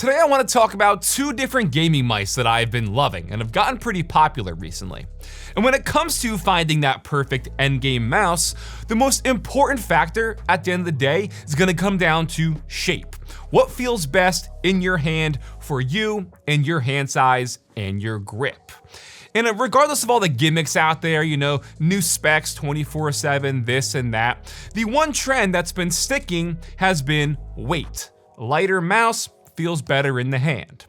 Today I want to talk about two different gaming mice that I've been loving and have gotten pretty popular recently. And when it comes to finding that perfect endgame mouse, the most important factor at the end of the day is going to come down to shape. What feels best in your hand for you and your hand size and your grip. And regardless of all the gimmicks out there, you know, new specs 24/7, this and that, the one trend that's been sticking has been weight. Lighter mouse feels better in the hand.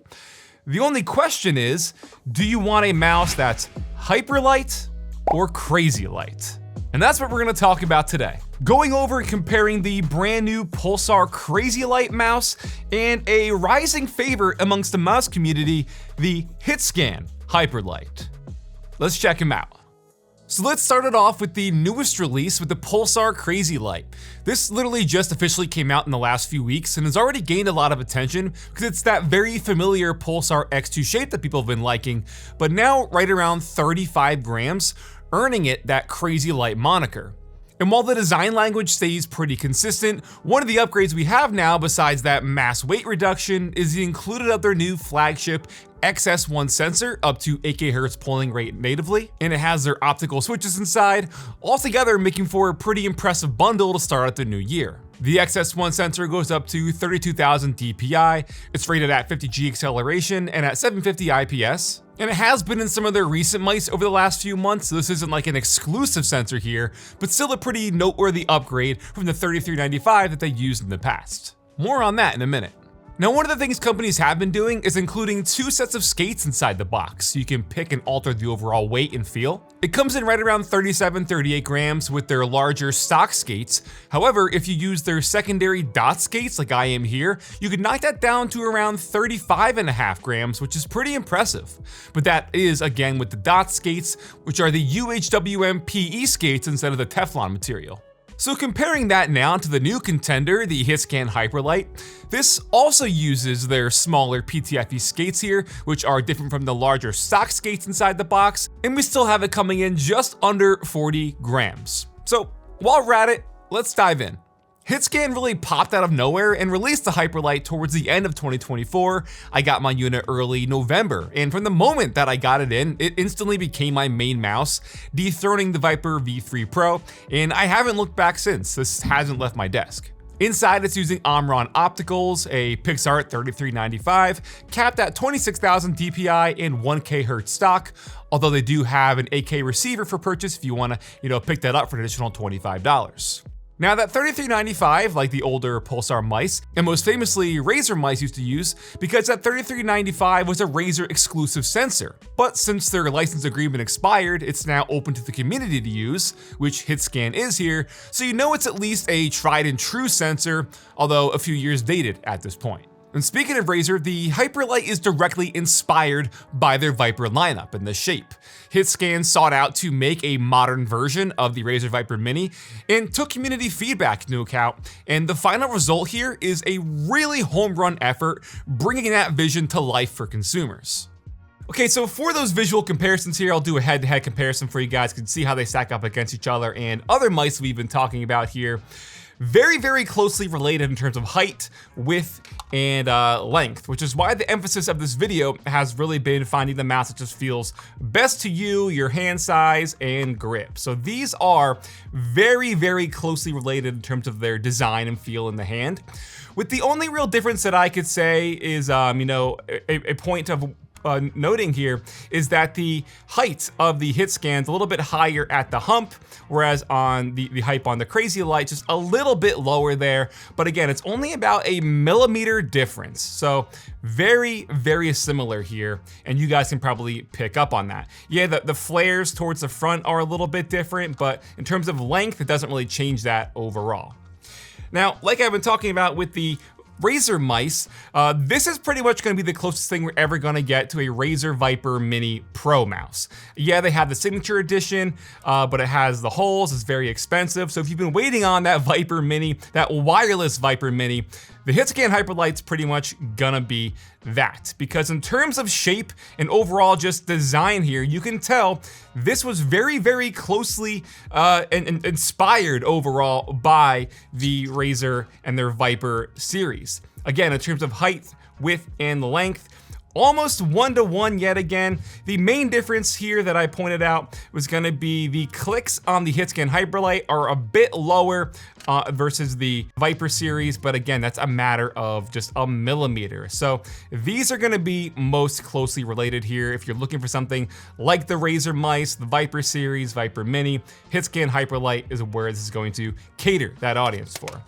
The only question is, do you want a mouse that's Hyperlight or Crazylight? And that's what we're gonna talk about today. Going over and comparing the brand new Pulsar Crazylight mouse and a rising favorite amongst the mouse community, the Hitscan Hyperlight. Let's check them out. So let's start it off with the newest release with the Pulsar Crazylight. This literally just officially came out in the last few weeks and has already gained a lot of attention because it's that very familiar Pulsar X2 shape that people have been liking, but now right around 35 grams, earning it that Crazylight moniker. And while the design language stays pretty consistent, one of the upgrades we have now besides that mass weight reduction is the included of their new flagship XS1 sensor up to 8 kHz polling rate natively, and it has their optical switches inside, altogether making for a pretty impressive bundle to start out the new year. The XS1 sensor goes up to 32,000 dpi, it's rated at 50G acceleration and at 750 IPS, and it has been in some of their recent mice over the last few months, so this isn't like an exclusive sensor here, but still a pretty noteworthy upgrade from the 3395 that they used in the past. More on that in a minute. Now, one of the things companies have been doing is including two sets of skates inside the box, so you can pick and alter the overall weight and feel. It comes in right around 37-38 grams with their larger stock skates. However, if you use their secondary dot skates like I am here, you could knock that down to around 35.5 grams, which is pretty impressive. But that is, again, with the dot skates, which are the UHWM PE skates instead of the Teflon material. So comparing that now to the new contender, the Hitscan Hyperlight, this also uses their smaller PTFE skates here, which are different from the larger stock skates inside the box, and we still have it coming in just under 40 grams. So while we're at it, let's dive in. Hitscan really popped out of nowhere and released the Hyperlight towards the end of 2024. I got my unit early November, and from the moment that I got it in, it instantly became my main mouse, dethroning the Viper V3 Pro, and I haven't looked back since. This hasn't left my desk. Inside, it's using Omron opticals, a Pulsar 3395, capped at 26,000 dpi and 1 kHz stock, although they do have an 8K receiver for purchase if you want to, pick that up for an additional $25. Now that 3395, like the older Pulsar mice, and most famously Razer mice used to use, because that 3395 was a Razer exclusive sensor. But since their license agreement expired, it's now open to the community to use, which Hitscan is here, so you know it's at least a tried and true sensor, although a few years dated at this point. And speaking of Razer, the Hyperlight is directly inspired by their Viper lineup and the shape. Hitscan sought out to make a modern version of the Razer Viper Mini and took community feedback into account, and the final result here is a really home run effort bringing that vision to life for consumers. Okay, so for those visual comparisons here, I'll do a head-to-head comparison for you guys. You can see how they stack up against each other and other mice we've been talking about here. Very, very closely related in terms of height, width, and length, which is why the emphasis of this video has really been finding the mouse that just feels best to you, your hand size, and grip. So these are very, very closely related in terms of their design and feel in the hand, with the only real difference that I could say is, a point of noting here is that the height of the Hitscan's a little bit higher at the hump, whereas on the height on the Crazylight just a little bit lower there. But again, it's only about a millimeter difference. So very, very similar here, and you guys can probably pick up on that. Yeah, the flares towards the front are a little bit different, but in terms of length, it doesn't really change that overall. Now, like I've been talking about with the Razer mice, this is pretty much going to be the closest thing we're ever going to get to a Razer Viper Mini Pro mouse. Yeah, they have the signature edition, but it has the holes, it's very expensive. So if you've been waiting on that Viper Mini, that wireless Viper Mini, the Hitscan Hyperlight's pretty much gonna be that, because in terms of shape and overall just design here, you can tell this was very, very closely inspired overall by the Razer and their Viper series. Again, in terms of height, width, and length. Almost 1-to-1 yet again. The main difference here that I pointed out was gonna be the clicks on the Hitscan Hyperlight are a bit lower versus the Viper series, but again, that's a matter of just a millimeter. So these are gonna be most closely related here. If you're looking for something like the Razer mice, the Viper series, Viper Mini, Hitscan Hyperlight is where this is going to cater that audience for.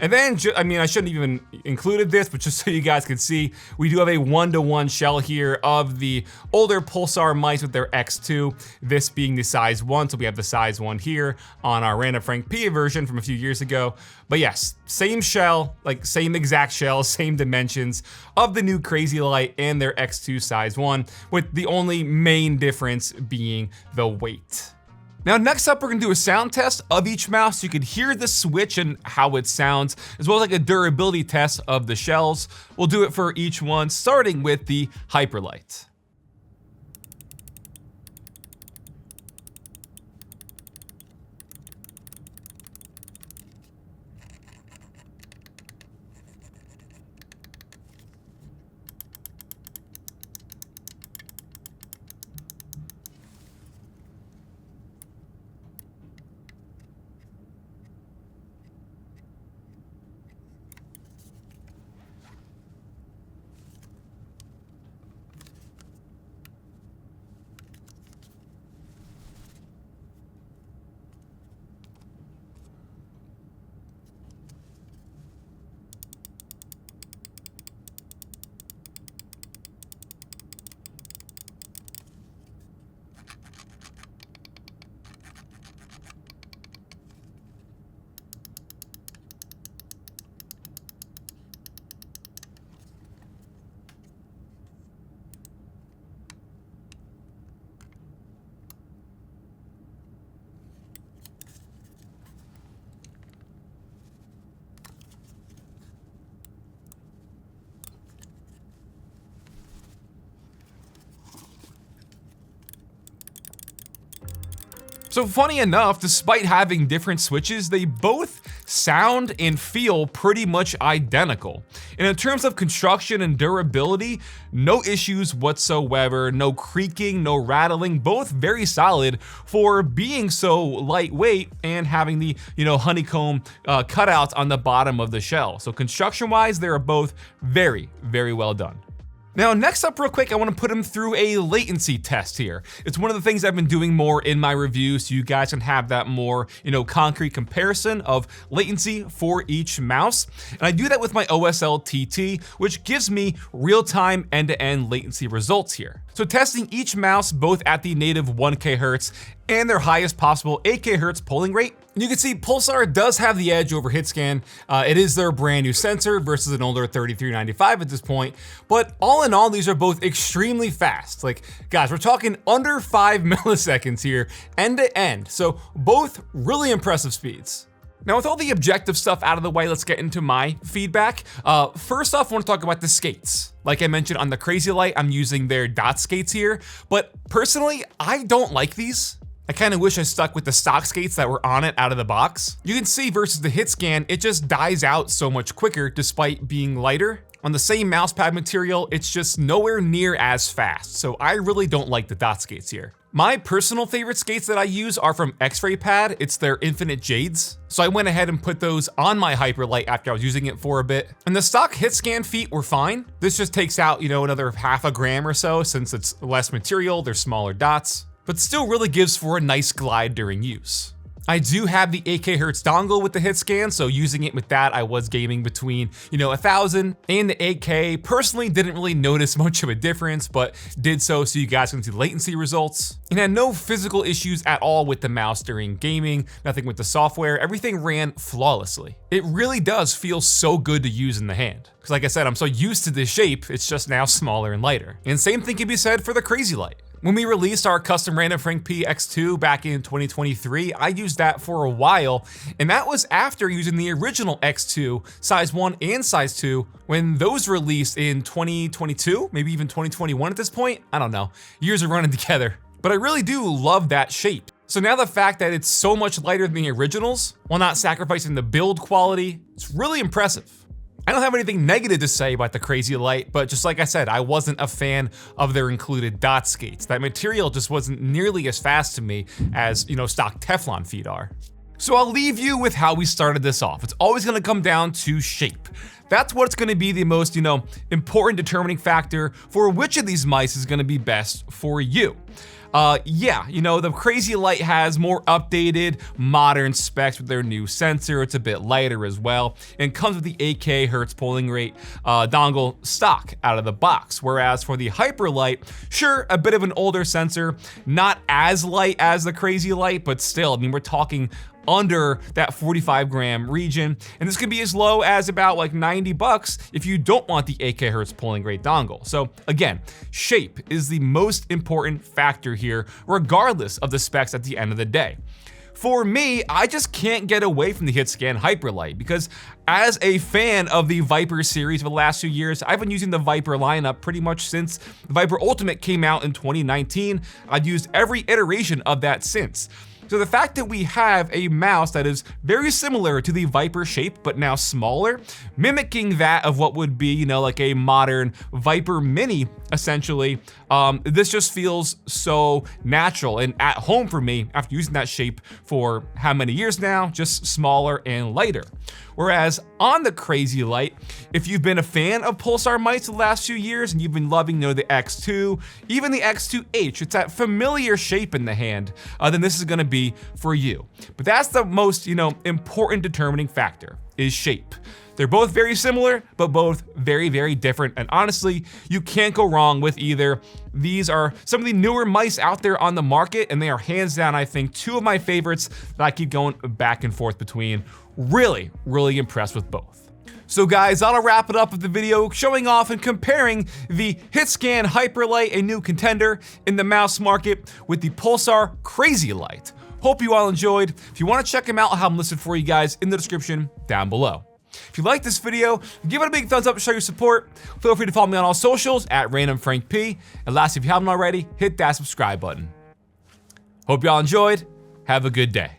And then, I mean, I shouldn't even included this, but just so you guys can see, we do have a 1-to-1 shell here of the older Pulsar mice with their X2, this being the size 1, so we have the size 1 here on our randomfrankp version from a few years ago. But yes, same shell, like same exact shell, same dimensions of the new Crazylight and their X2 size 1, with the only main difference being the weight. Now next up, we're gonna do a sound test of each mouse so you can hear the switch and how it sounds, as well as like a durability test of the shells. We'll do it for each one, starting with the Hyperlight. So funny enough, despite having different switches, they both sound and feel pretty much identical. And in terms of construction and durability, no issues whatsoever, no creaking, no rattling, both very solid for being so lightweight and having the, honeycomb cutouts on the bottom of the shell. So construction-wise, they are both very, very well done. Now, next up real quick, I wanna put them through a latency test here. It's one of the things I've been doing more in my reviews so you guys can have that more, concrete comparison of latency for each mouse. And I do that with my OSL TT, which gives me real-time end-to-end latency results here. So testing each mouse both at the native 1K Hertz and their highest possible 8K Hertz polling rate. And you can see Pulsar does have the edge over Hitscan. It is their brand new sensor versus an older 3395 at this point. But all in all, these are both extremely fast. Like, guys, we're talking under 5 milliseconds here, end to end. So both really impressive speeds. Now, with all the objective stuff out of the way, let's get into my feedback. First off, I want to talk about the skates. Like I mentioned on the Crazylight, I'm using their dot skates here, but personally, I don't like these. I kind of wish I stuck with the stock skates that were on it out of the box. You can see versus the Hitscan, it just dies out so much quicker despite being lighter. On the same mousepad material, it's just nowhere near as fast, so I really don't like the dot skates here. My personal favorite skates that I use are from X-Ray Pad. It's their Infinite Jades. So I went ahead and put those on my Hyperlight after I was using it for a bit. And the stock Hitscan feet were fine. This just takes out, another half a gram or so since it's less material, they're smaller dots, but still really gives for a nice glide during use. I do have the 8K Hertz dongle with the Hitscan, so using it with that, I was gaming between, 1000 and the 8K. Personally, didn't really notice much of a difference, but did so you guys can see the latency results. And had no physical issues at all with the mouse during gaming, nothing with the software, everything ran flawlessly. It really does feel so good to use in the hand. Because like I said, I'm so used to this shape, it's just now smaller and lighter. And same thing can be said for the Crazylight. When we released our custom randomfrankp X2 back in 2023, I used that for a while, and that was after using the original X2, size 1 and size 2, when those released in 2022, maybe even 2021 at this point. I don't know, years are running together. But I really do love that shape. So now the fact that it's so much lighter than the originals, while not sacrificing the build quality, it's really impressive. I don't have anything negative to say about the Crazylight, but just like I said, I wasn't a fan of their included dot skates. That material just wasn't nearly as fast to me as, stock Teflon feet are. So I'll leave you with how we started this off. It's always gonna come down to shape. That's what's gonna be the most, important determining factor for which of these mice is gonna be best for you. The Crazylight has more updated, modern specs with their new sensor. It's a bit lighter as well, and comes with the 8K Hertz polling rate dongle stock out of the box. Whereas for the Hyperlight, sure, a bit of an older sensor, not as light as the Crazylight, but still, we're talking under that 45 gram region, and this can be as low as about like $90 if you don't want the 8K Hertz polling rate dongle. So again, shape is the most important factor here, regardless of the specs at the end of the day. For me, I just can't get away from the Hitscan Hyperlight because as a fan of the Viper series for the last few years, I've been using the Viper lineup pretty much since the Viper Ultimate came out in 2019. I've used every iteration of that since. So the fact that we have a mouse that is very similar to the Viper shape, but now smaller, mimicking that of what would be, like a modern Viper Mini, essentially, this just feels so natural and at home for me after using that shape for how many years now, just smaller and lighter. Whereas on the Crazylight, if you've been a fan of Pulsar mice the last few years and you've been loving, the X2, even the X2H, it's that familiar shape in the hand, then this is gonna be for you. But that's the most, important determining factor, is shape. They're both very similar, but both very, very different. And honestly, you can't go wrong with either. These are some of the newer mice out there on the market, and they are hands down, I think, two of my favorites that I keep going back and forth between. Really, really impressed with both. So guys, that'll wrap it up with the video showing off and comparing the Hitscan Hyperlight, a new contender in the mouse market, with the Pulsar Crazylight. Hope you all enjoyed. If you want to check them out, I'll have them listed for you guys in the description down below. If you like this video, give it a big thumbs up to show your support. Feel free to follow me on all socials at randomfrankp. And lastly, if you haven't already, hit that subscribe button. Hope y'all enjoyed. Have a good day.